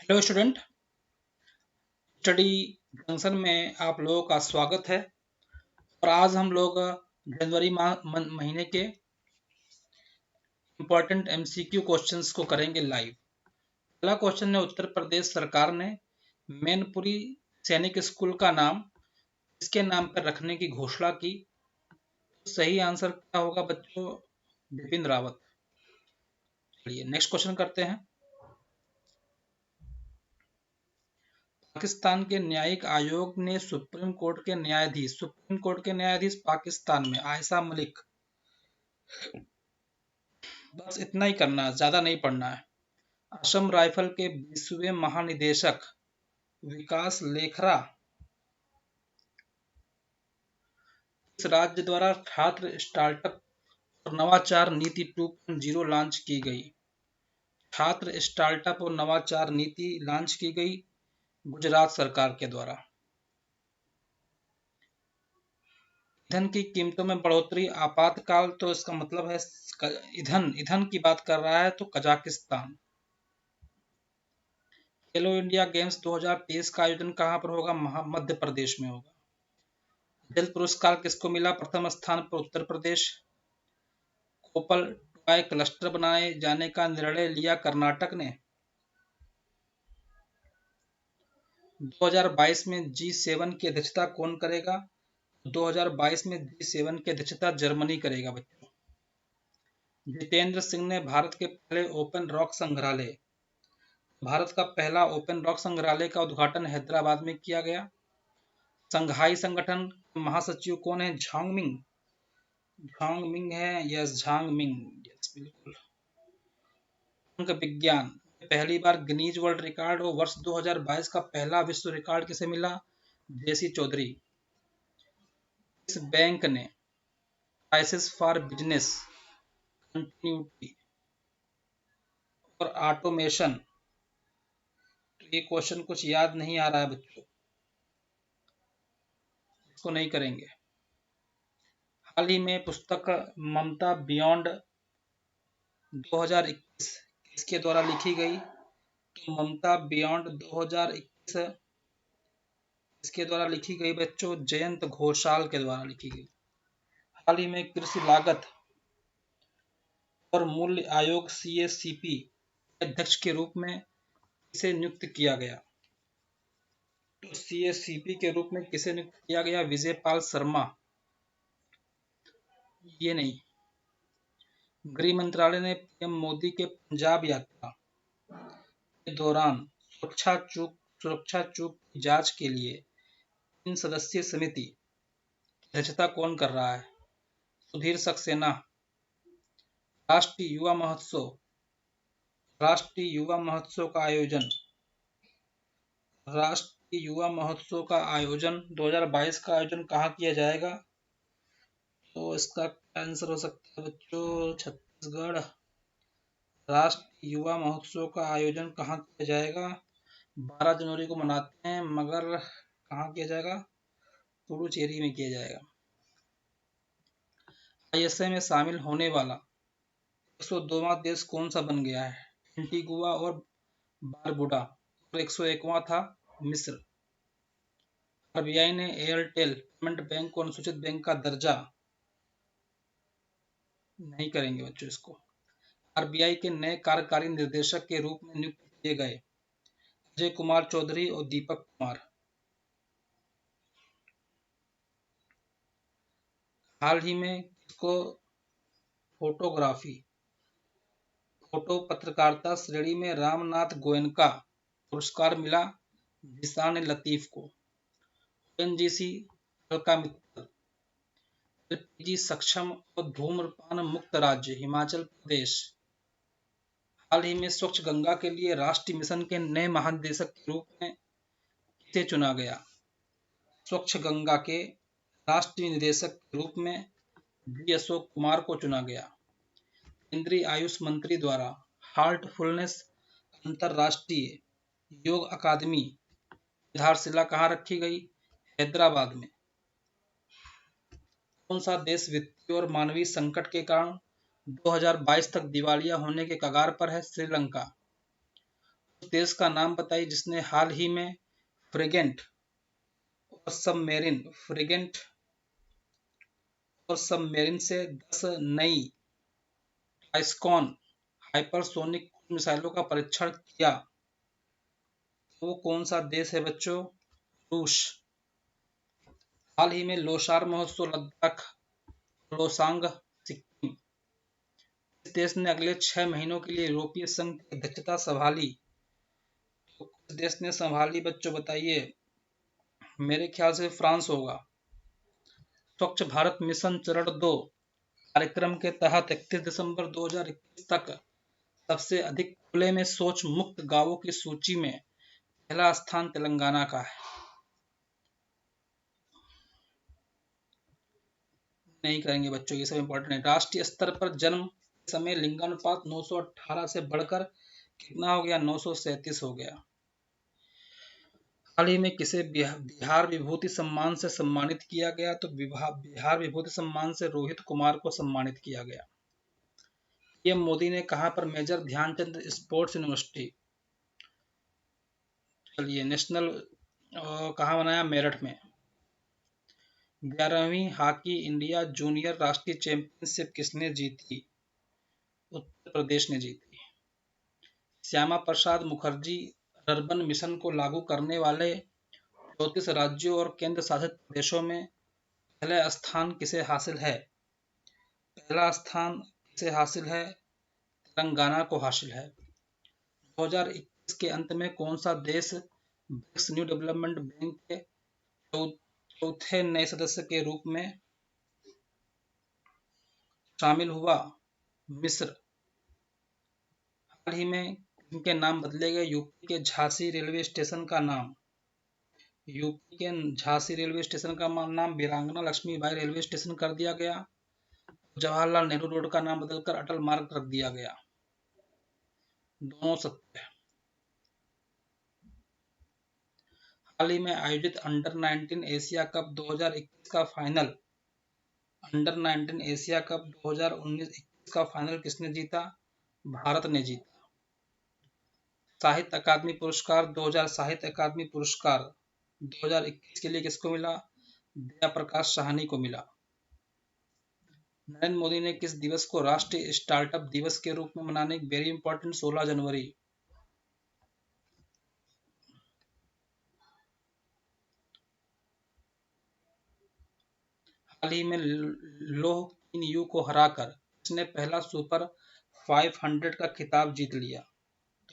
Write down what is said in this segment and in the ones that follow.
Hello student. Study junction में आप लोगों का स्वागत है। और आज हम लोग जनवरी महीने के इम्पोर्टेंट एमसीक्यू क्वेश्चंस को करेंगे लाइव। पहला क्वेश्चन है, उत्तर प्रदेश सरकार ने मैनपुरी सैनिक स्कूल का नाम किसके नाम पर रखने की घोषणा की? तो सही आंसर क्या होगा बच्चों? बिपिन रावत। चलिए नेक्स्ट क्वेश्चन करते हैं। पाकिस्तान के न्यायिक आयोग ने सुप्रीम कोर्ट के न्यायाधीश पाकिस्तान में आयशा मलिक, बस इतना ही करना है, ज्यादा नहीं पढ़ना है। असम राइफल के 20वें महानिदेशक विकास लेखरा इस राज्य द्वारा छात्र स्टार्टअप और नवाचार नीति 2.0 लॉन्च की गई। छात्र स्टार्टअप और नवाचार नीति लॉन्च की गई गुजरात सरकार के द्वारा। ईंधन की कीमतों में बढ़ोतरी आपातकाल, तो इसका मतलब है ईंधन की बात कर रहा है तो कजाकिस्तान। खेलो इंडिया गेम्स 2023 का आयोजन कहां पर होगा? मध्य प्रदेश में होगा। जल पुरस्कार किसको मिला? प्रथम स्थान पर उत्तर प्रदेश। कोपल टॉय क्लस्टर बनाए जाने का निर्णय लिया कर्नाटक ने। 2022 में G7 की अध्यक्षता कौन करेगा? 2022 में G7 की अध्यक्षता जर्मनी करेगा बच्चों। जितेंद्र सिंह ने भारत के पहले ओपन रॉक संग्रहालय भारत का पहला ओपन रॉक संग्रहालय का उद्घाटन हैदराबाद में किया गया। संघाई संगठन के महासचिव कौन है? झांग मिंग है। यस, झांग मिंग, यस बिल्कुल। अंक विज्ञान पहली बार गिनीज वर्ल्ड रिकॉर्ड और वर्ष 2022 का पहला विश्व रिकॉर्ड किसे मिला? जेसी चौधरी। इस बैंक ने क्राइसिस फॉर बिजनेस कंटिन्यूटी और ऑटोमेशन, तो ये क्वेश्चन कुछ याद नहीं आ रहा है बच्चों, इसको नहीं करेंगे। हाल ही में पुस्तक ममता बियॉन्ड 2021 किसके द्वारा लिखी गई? तो ममता बियॉन्ड 2021 इसके द्वारा लिखी गई बच्चों, जयंत घोषाल के द्वारा लिखी गई। हाल ही में कृषि लागत और मूल्य आयोग CACP अध्यक्ष के रूप में किसे नियुक्त किया गया? तो CACP के रूप में किसे नियुक्त किया गया? विजय पाल शर्मा। ये नहीं। गृह मंत्रालय ने PM मोदी के पंजाब यात्रा के दौरान सुरक्षा चूक की जांच के लिए 3 सदस्यीय समिति की अध्यक्षता कौन कर रहा है? सुधीर सक्सेना। राष्ट्रीय युवा महोत्सव का आयोजन 2022 का आयोजन कहाँ किया जाएगा? तो इसका आंसर हो सकता है बच्चों छत्तीसगढ़। राष्ट्रीय युवा महोत्सव का आयोजन कहाँ किया जाएगा? 12 जनवरी को मनाते हैं, मगर कहाँ किया जाएगा? पुडुचेरी में किया जाएगा। ISA में शामिल होने वाला 102वां देश कौन सा बन गया है? एंटीगुआ और बारबुडा। और 101वां था मिस्र। RBI ने एयरटेल पेमेंट बैंक को अनुसूचित बैंक का दर्जा, नहीं करेंगे बच्चों इसको। RBI के नए कार्यकारी निर्देशक के रूप में नियुक्त किए गए अजय कुमार चौधरी और दीपक कुमार। हाल ही में इसको फोटो पत्रकारिता श्रेणी में रामनाथ गोयनका पुरस्कार मिला जिशान लतीफ को। ONGC हल्का मित्तल। LPG सक्षम और धूम्रपान मुक्त राज्य हिमाचल प्रदेश। हाल ही में स्वच्छ गंगा के लिए राष्ट्रीय मिशन के नए महानिदेशक के रूप में किसे चुना गया? स्वच्छ गंगा के राष्ट्रीय निदेशक के रूप में D अशोक कुमार को चुना गया। केंद्रीय आयुष मंत्री द्वारा हार्टफुलनेस अंतरराष्ट्रीय योग अकादमी की आधारशिला कहाँ रखी गई? हैदराबाद में। कौन सा देश वित्तीय और मानवीय संकट के कारण 2022 तक दिवालिया होने के कगार पर है? श्रीलंका। उस देश का नाम बताइए जिसने हाल ही में फ्रिगेंट और सबमेरिन से 10 नई आइस्कॉन हाइपरसोनिक मिसाइलों का परीक्षण किया। वो कौन सा देश है बच्चों? रूस। हाल ही में लोसार महोत्सव लद्दाख, लोसांग, सिक्किम। इस देश ने अगले 6 महीनों के लिए यूरोपीय संघ की अध्यक्षता संभाली। तो किस देश ने संभाली बच्चों बताइए? मेरे ख्याल से फ्रांस होगा। स्वच्छ भारत मिशन चरण 2 कार्यक्रम के तहत 31 दिसंबर 2021 तक सबसे अधिक खुले में शौच मुक्त गांवों की सूची में पहला स्थान तेलंगाना का है। नहीं करेंगे बच्चों, ये सब इंपॉर्टेंट है। राष्ट्रीय स्तर पर जन्म के समय लिंगानुपात 918 से बढ़कर कितना हो गया? 937 हो गया। हाल ही में किसे बिहार विभूति सम्मान से सम्मानित किया गया? तो बिहार विभूति सम्मान से रोहित कुमार को सम्मानित किया गया। पीएम मोदी ने कहां पर मेजर ध्यानचंद स्पोर्ट्स यूनिवर्सिटी, चलिए नेशनल, कहाँ बनाया? मेरठ में। 11वीं हॉकी इंडिया जूनियर राष्ट्रीय चैंपियनशिप किसने जीती? उत्तर प्रदेश ने जीती। श्यामा प्रसाद मुखर्जी अर्बन मिशन को लागू करने वाले 34 राज्यों और केंद्र शासित प्रदेशों में पहला स्थान किसे हासिल है? पहला स्थान किसे हासिल है? तेलंगाना को हासिल है। 2021 के अंत में कौन सा देश ब्रिक्स न्यू डेवलपमेंट बैंक के चौथे नए सदस्य के रूप में शामिल हुआ? मिस्र। हाल ही में इनके नाम बदले गए। यूपी के झांसी रेलवे स्टेशन का नाम वीरांगना लक्ष्मीबाई रेलवे स्टेशन कर दिया गया। जवाहरलाल नेहरू रोड का नाम बदलकर अटल मार्ग रख दिया गया। दोनों सत्य है। हाल ही में आयोजित अंडर 19 एशिया कप 2021 का फाइनल किसने जीता? भारत ने जीता। साहित्य अकादमी पुरस्कार 2021 के लिए किसको मिला? दया प्रकाश साहनी को मिला। नरेंद्र मोदी ने किस दिवस को राष्ट्रीय स्टार्टअप दिवस के रूप में मनाने? वेरी इंपॉर्टेंट, 16 जनवरी। हाल ही में लोह किन यू को हराकर इसने पहला सुपर 500 का खिताब जीत लिया?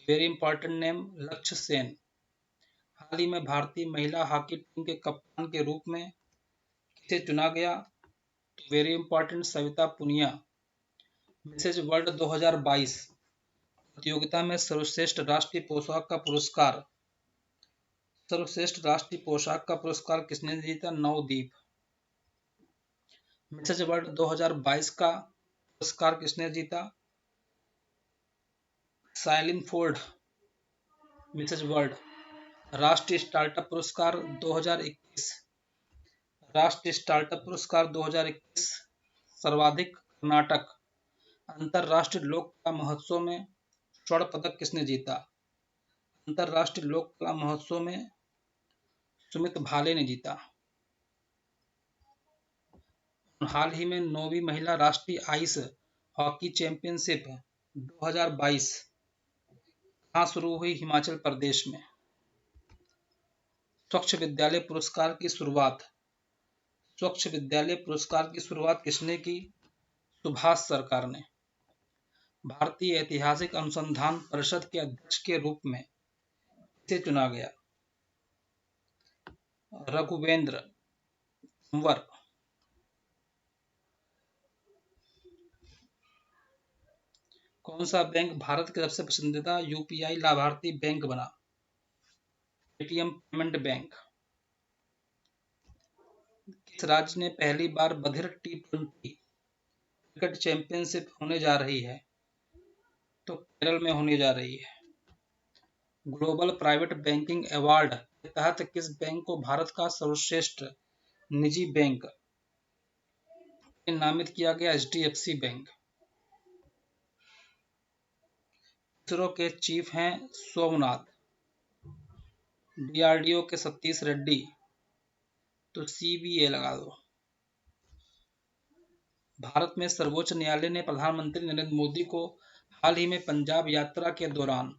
वेरी इंपॉर्टेंट नेम, लक्ष्य सेन। हाल ही में भारतीय महिला हॉकी टीम के कप्तान के रूप में किसे चुना गया? Very important, Savita Punia. Mrs World 2022 प्रतियोगिता में सर्वश्रेष्ठ राष्ट्रीय पोशाक का पुरस्कार किसने जीता? नवदीप। मिसेज वर्ल्ड 2022 का पुरस्कार किसने जीता? Shaylyn Ford. Mrs World. राष्ट्रीय स्टार्टअप पुरस्कार 2021 सर्वाधिक कर्नाटक। अंतरराष्ट्रीय लोक कला महोत्सव में स्वर्ण पदक किसने जीता? अंतरराष्ट्रीय लोक कला महोत्सव में सुमित भाले ने जीता। हाल ही में 9वीं महिला राष्ट्रीय आइस हॉकी चैंपियनशिप 2022 कहाँ शुरू हुई? हिमाचल प्रदेश में। स्वच्छ विद्यालय पुरस्कार की शुरुआत किसने की? सुभाष सरकार ने। भारतीय ऐतिहासिक अनुसंधान परिषद के अध्यक्ष के रूप में किसे चुना गया? रघुवेंद्र कंवर। कौन सा बैंक भारत के सबसे पसंदीदा यूपीआई लाभार्थी बैंक बना? Paytm payment bank. किस राज्य ने पहली बार बधिर T20 क्रिकेट चैंपियनशिप होने जा रही है? तो केरल में होने जा रही है। ग्लोबल प्राइवेट बैंकिंग अवार्ड के तहत किस बैंक को भारत का सर्वश्रेष्ठ निजी बैंक नामित किया गया? HDFC bank. इसरो के चीफ हैं सोमनाथ, डीआरडीओ के सतीश रेड्डी, तो सीबीए लगा दो। भारत में सर्वोच्च न्यायालय ने प्रधानमंत्री नरेंद्र मोदी को हाल ही में पंजाब यात्रा के दौरान,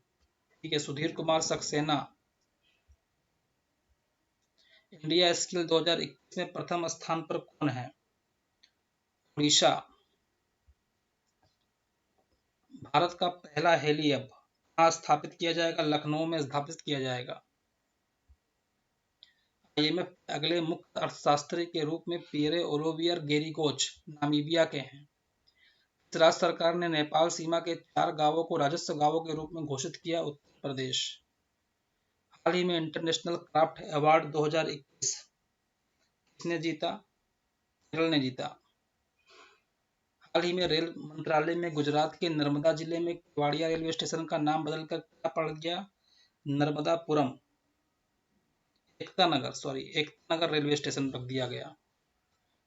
ठीक है, सुधीर कुमार सक्सेना, इंडिया स्किल 2021 में प्रथम स्थान पर कौन है? उड़ीसा। भारत का पहला हेली हब कहाँ स्थापित किया जाएगा? लखनऊ में स्थापित किया जाएगा। आईएमएफ के अगले मुख्य अर्थशास्त्री के रूप में पियरे ओलिवियर गेरिगोच नामीबिया के हैं। राज्य सरकार ने नेपाल सीमा के 4 गांवों को राजस्व गांवों के रूप में घोषित किया? उत्तर प्रदेश। हाल ही में इंटरनेशनल क्राफ्ट अवार्ड 2021 किसने जीता? केरल ने जीता। हाल ही में रेल मंत्रालय में गुजरात के नर्मदा जिले में केवाड़िया रेलवे स्टेशन का नाम बदलकर क्या पड़ गया? नर्मदापुरम, एकता नगर रेलवे स्टेशन रख दिया गया।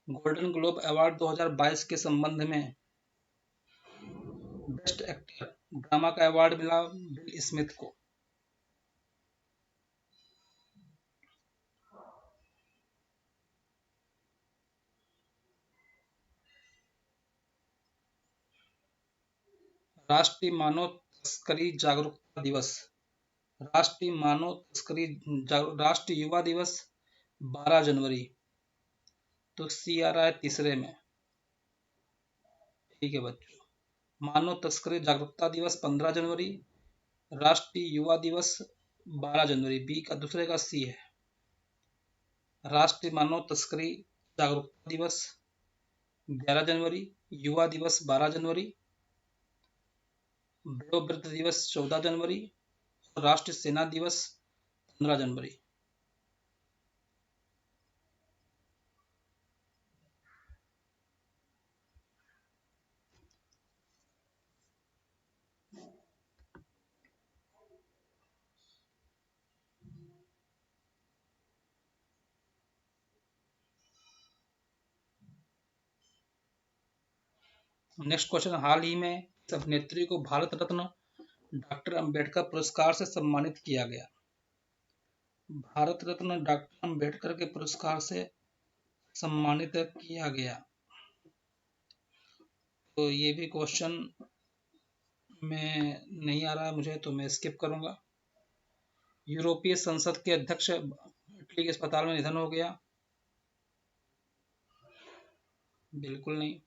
गोल्डन ग्लोब अवार्ड 2022 के संबंध में बेस्ट एक्टर ड्रामा का अवार्ड मिला विल स्मिथ को। राष्ट्रीय मानव तस्करी जागरूकता दिवस, राष्ट्रीय मानव तस्करी राष्ट्रीय युवा दिवस 12 जनवरी, तो सी आ रहा है तीसरे में। ठीक है बच्चों, मानव तस्करी जागरूकता दिवस 15 जनवरी, राष्ट्रीय युवा दिवस 12 जनवरी, बी का दूसरे का सी है। राष्ट्रीय मानव तस्करी जागरूकता दिवस 11 जनवरी, युवा दिवस 12 जनवरी, वयोवृद्ध दिवस 14 जनवरी और राष्ट्रीय सेना दिवस 15 जनवरी। नेक्स्ट क्वेश्चन, हाल ही में इस अभिनेत्री को भारत रत्न डॉक्टर अंबेडकर पुरस्कार से सम्मानित किया गया? भारत रत्न डॉक्टर अंबेडकर के पुरस्कार से सम्मानित किया गया, तो ये भी क्वेश्चन में नहीं आ रहा है मुझे, तो मैं स्किप करूंगा। यूरोपीय संसद के अध्यक्ष इटली के अस्पताल में निधन हो गया? बिल्कुल नहीं।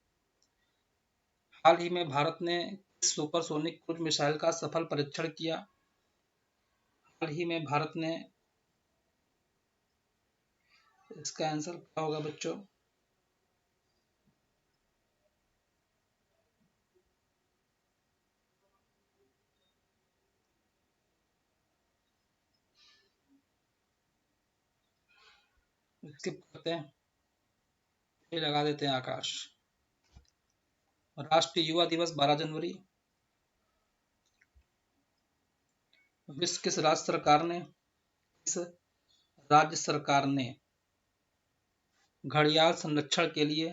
हाल ही में भारत ने सुपरसोनिक क्रूज मिसाइल का सफल परीक्षण किया? हाल ही में भारत ने, इसका आंसर क्या होगा बच्चों? स्किप करते हैं, ये लगा देते हैं आकाश। राष्ट्रीय युवा दिवस 12 जनवरी। विश्व किस राज्य सरकार ने घड़ियाल संरक्षण के लिए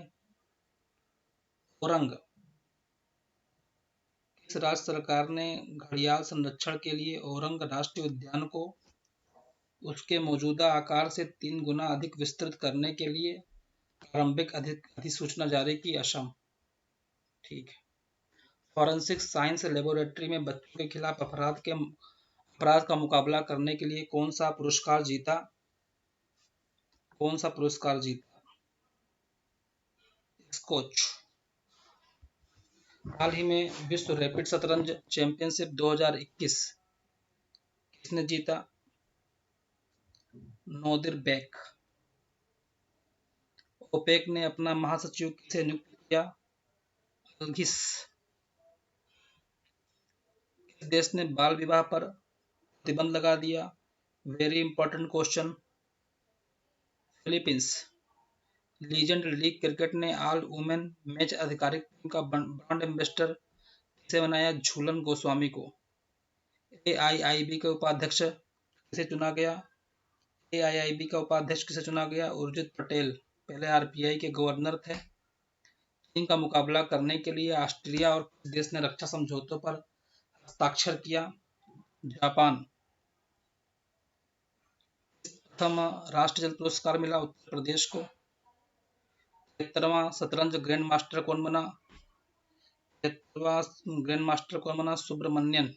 ओरंग, किस राज्य सरकार ने घड़ियाल संरक्षण के लिए ओरंग राष्ट्रीय उद्यान को उसके मौजूदा आकार से 3 गुना अधिक विस्तृत करने के लिए प्रारंभिक अधिसूचना जारी की? असम। ठीक है। फॉरेंसिक साइंस लेबोरेटरी में बच्चों के खिलाफ अपराध का मुकाबला करने के लिए कौन सा पुरस्कार जीता? स्कॉच। हाल ही में विश्व रैपिड शतरंज चैंपियनशिप 2021 किसने जीता? नोदिर बेक। ओपेक ने अपना महासचिव किसे नियुक्त किया? अल्गिस। किस देश ने बाल विवाह पर प्रतिबंध लगा दिया? Very important question. Philippines. Legend league cricket ने ऑल वुमेन मैच आधिकारिक टीम का ब्रांड एम्बेसडर किसे बनाया? झूलन गोस्वामी को। एआईआईबी के उपाध्यक्ष किसे चुना गया? एआईआईबी का उपाध्यक्ष किसे चुना गया? उर्जित पटेल, पहले आरबीआई के गवर्नर थे। चीन का मुकाबला करने के लिए ऑस्ट्रेलिया और किस देश ने रक्षा समझौतों पर हस्ताक्षर किया? जापान। प्रथम राष्ट्रीय जल पुरस्कार मिला उत्तर प्रदेश को? 73वां शतरंज ग्रैंड मास्टर कौन बना? 73वां ग्रैंड मास्टर कौन बना? सुब्रमण्यन।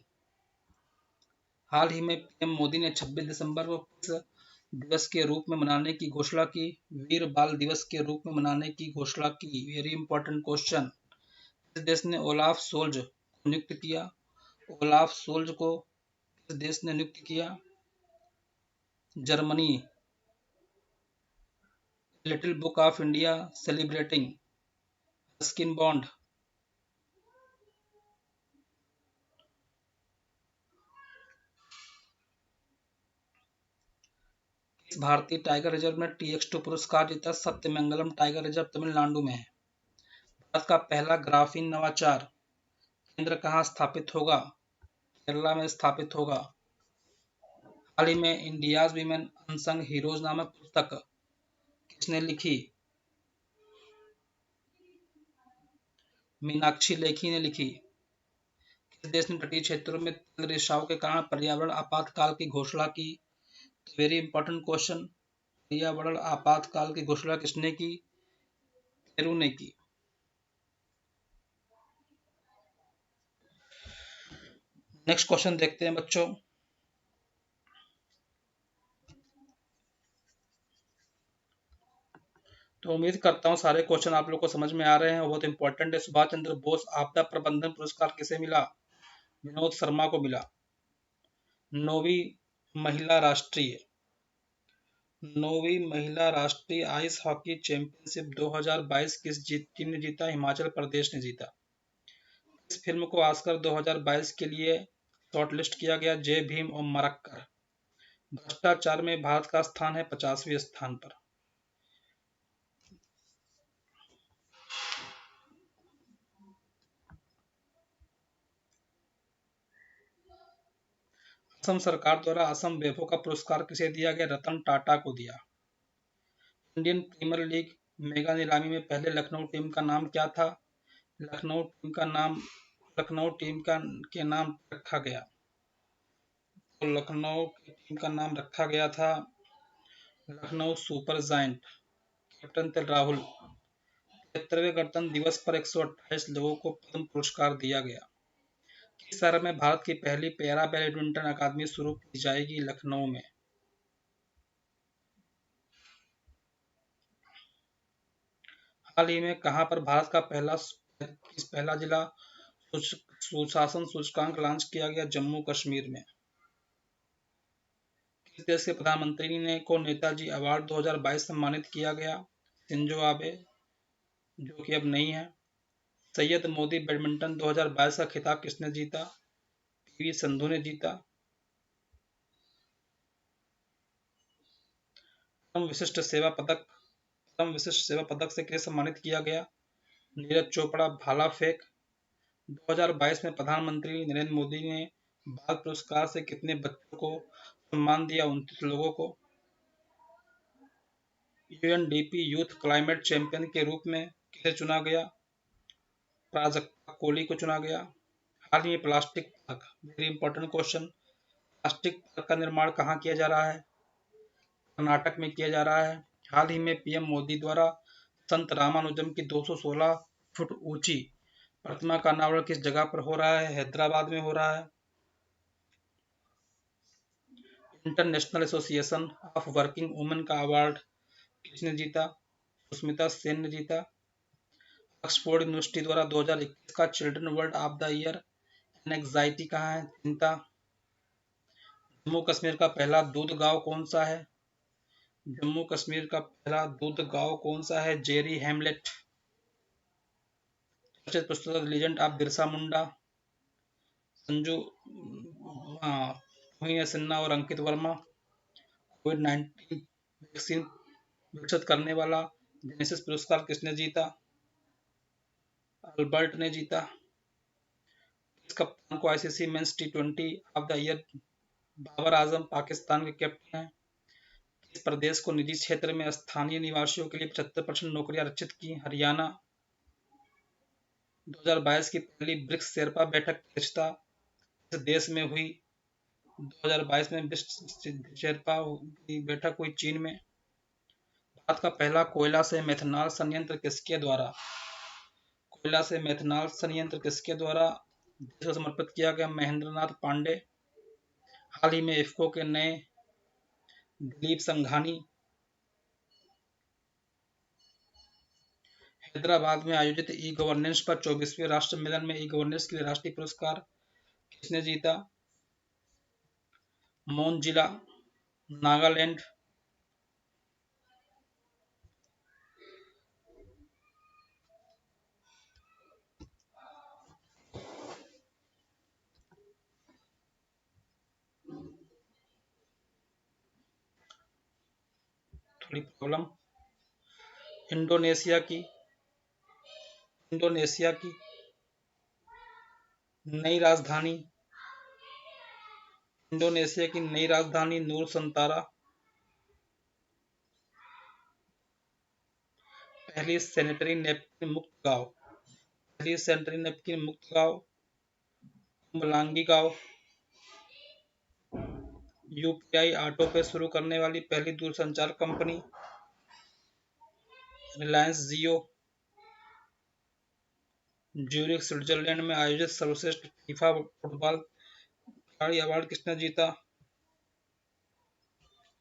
हाल ही में पीएम मोदी ने 26 दिसंबर को किस दिवस के रूप में मनाने की घोषणा की? वीर बाल दिवस के रूप में मनाने की घोषणा की। Very important question. किस देश ने ओलाफ सोल्ज को नियुक्त किया? ओलाफ सोल्ज को किस देश ने नियुक्त किया? Germany. Little book of India celebrating Ruskin bond. किस भारतीय टाइगर रिजर्व ने TX2 पुरस्कार जीता? सत्यमंगलम टाइगर रिजर्व तमिलनाडु में है। भारत का पहला ग्राफीन नवाचार केंद्र कहाँ स्थापित होगा? केरला में स्थापित होगा। हाल ही में इंडियाज वीमेन अनसंग हीरोज नामक पुस्तक किसने लिखी? मीनाक्षी लेखी ने लिखी। किस देश ने तटीय क्षेत्रों में तेल रिसाव के कारण पर्यावरण आपातकाल की घोषणा की? Very important question. पर्यावरण आपातकाल की घोषणा किसने की? पेरू ने की। नेक्स्ट क्वेश्चन देखते हैं बच्चों। तो उम्मीद करता हूँ सारे क्वेश्चन आप लोग को समझ में आ रहे हैं और बहुत इंपॉर्टेंट है। सुभाष चंद्र बोस आपदा प्रबंधन पुरस्कार किसे मिला? विनोद शर्मा को मिला। नौवीं महिला राष्ट्रीय आइस हॉकी चैंपियनशिप 2022 किस टीम ने जीता? हिमाचल प्रदेश ने जीता। इस फिल्म को ऑस्कर 2022 के लिए शॉर्टलिस्ट किया गया? जय भीम और मरक्कर। भ्रष्टाचार में भारत का स्थान है 50वें स्थान पर। असम सरकार द्वारा असम वैभव का पुरस्कार किसे दिया गया? रतन टाटा को दिया। इंडियन प्रीमियर लीग मेगा नीलामी में पहले लखनऊ टीम का नाम क्या था? लखनऊ टीम के नाम रखा गया। तो लखनऊ की टीम का नाम रखा गया था लखनऊ सुपर जायंट। कैप्टन थे राहुल। 73वें गणतंत्र दिवस पर 128 लोगों को पद्म पुरस्कार दिया गया। किस शहर में भारत की पहली पैरा बैडमिंटन अकादमी शुरू की जाएगी? लखनऊ में। हाल ही में कहां पर भारत का पहला जिला सुशासन सूचकांक लॉन्च किया गया? जम्मू कश्मीर में। किस देश के प्रधानमंत्री ने को नेताजी अवार्ड 2022 सम्मानित किया गया? शिंजो आबे, जो कि अब नहीं है। सैयद मोदी बैडमिंटन 2022 का खिताब किसने जीता? PV संधू ने जीता। परम विशिष्ट सेवा पदक से किसे सम्मानित किया गया? नीरज चोपड़ा भाला फेंक। 2022 में प्रधानमंत्री नरेंद्र मोदी ने बाल पुरस्कार से कितने बच्चों को सम्मान दिया? 29 लोगों को। UNDP यूथ क्लाइमेट चैंपियन के रूप में किसे चुना गया? प्राजक्ता कोहली को चुना गया। हाल ही में plastic park, very important question, plastic park का निर्माण कहाँ किया जा रहा है? कर्नाटक में किया जा रहा है। हाल ही में PM मोदी द्वारा संत रामानुजम की 216 फुट ऊंची प्रतिमा का अनावरण किस जगह पर हो रहा है? हैदराबाद में हो रहा है। International association of working women का अवार्ड किसने जीता? सुष्मिता सेन ने जीता। ऑक्सफोर्ड यूनिवर्सिटी द्वारा 2021 का children world of the year in anxiety कहाँ है? चिंता। जम्मू कश्मीर का पहला दूध गांव कौन सा है? जम्मू कश्मीर का पहला दूध गांव कौन सा है? जेरी हेमलेट। चर्चित पुस्तक लीजेंड ऑफ बिरसा मुंडा, संजू मोहिनी सिन्हा और अंकित वर्मा। कोविड-19 वैक्सीन विकसित करने वाला जेनेसिस पुरस्कार किसने जीता? अल्बर्ट ने जीता। किस कप्तान को ICC men's T20 of the year? Babar Azam Pakistan के कैप्टन हैं। किस प्रदेश को निजी क्षेत्र में स्थानीय निवासियों के लिए 75% नौकरियां आरक्षित की? हरियाणा। 2022 की पहली ब्रिक्स शेरपा बैठक की अध्यक्षता इस देश में हुई? 2022 में बिस्ट शेरपा की बैठक हुई चीन में। भारत का पहला कोयला से मेथनॉल संयंत्र किसके द्वारा देश को समर्पित किया गया? महेंद्र नाथ पांडे। हाल ही में इफ्को के नए दिलीप संघानी। हैदराबाद में आयोजित ई गवर्नेंस पर 24वें राष्ट्र सम्मेलन में ई गवर्नेंस के लिए राष्ट्रीय पुरस्कार किसने जीता? मोनजिला, नागालैंड। थोड़ी प्रॉब्लम। इंडोनेशिया की नई राजधानी नूर संतारा। पहली सैनिटरी नैपकिन मुक्त गांव कुंबलांगी गांव। यूपीआई ऑटो पे शुरू करने वाली पहली दूरसंचार company Reliance Jio. Zurich Switzerland में आयोजित सर्वश्रेष्ठ फीफा फुटबॉल खिलाड़ी अवार्ड किसने जीता?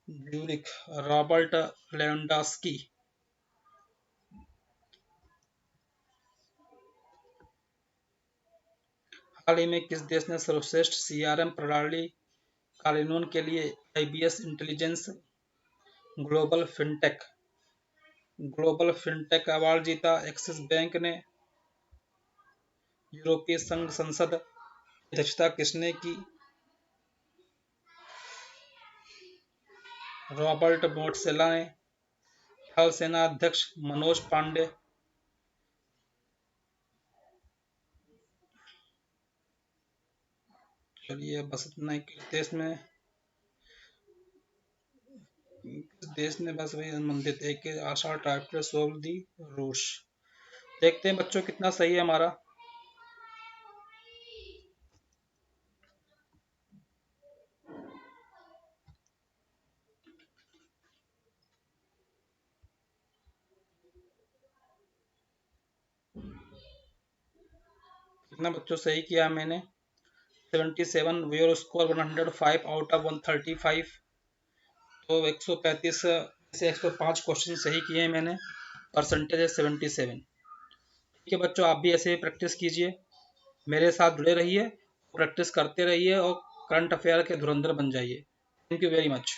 Zurich, Robert Lewandowski. हाल ही में किस देश ने सर्वश्रेष्ठ सीआरएम प्रणाली कार्यान्वयन के लिए IBS intelligence global fintech award जीता? एक्सिस बैंक ने। यूरोपीय संघ संसद की अध्यक्षता किसने की? रॉबर्ट मोटसेला ने। थल सेना अध्यक्ष मनोज पांडे। चलिए बस इतना ही। देश ने बस वही संबंधित एक आशा ट्रैक्टर सोल्व दी रूस। देखते हैं बच्चों कितना सही है हमारा। कितना बच्चों सही किया मैंने? 77। Your score 105 out of 135। तो 135 से 105 क्वेश्चन सही किए हैं मैंने। परसेंटेज है 77। ठीक है बच्चों, आप भी ऐसे ही प्रैक्टिस कीजिए, मेरे साथ जुड़े रहिए, प्रैक्टिस करते रहिए और करंट अफेयर के धुरंधर बन जाइए। Thank you very much.